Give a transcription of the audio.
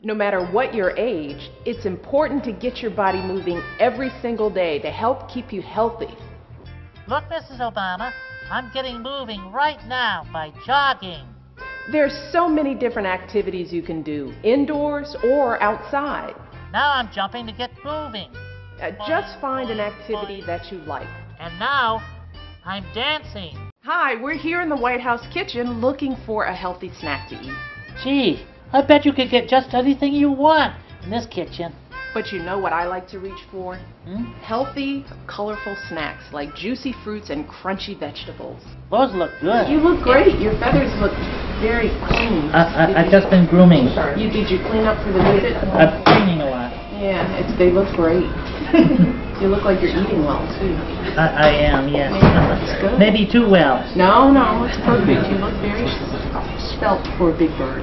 No matter what your age, it's important to get your body moving every single day to help keep you healthy. Look, Mrs. Obama, I'm getting moving right now by jogging. There's so many different activities you can do, indoors or outside. Now I'm jumping to get moving. Just find an activity that you like. And now I'm dancing. Hi, we're here in the White House kitchen looking for a healthy snack to eat. Gee, I bet you could get just anything you want in this kitchen. But you know what I like to reach for? Hmm? Healthy, colorful snacks like juicy fruits and crunchy vegetables. Those look good. You look great. Your feathers look very clean. I've just been grooming. Did you clean up for the visit? I'm cleaning a lot. Yeah, they look great. You look like you're eating well, too. I am, yes. Yeah, that's good. Maybe too well. No, it's perfect. You look very svelte for a big bird.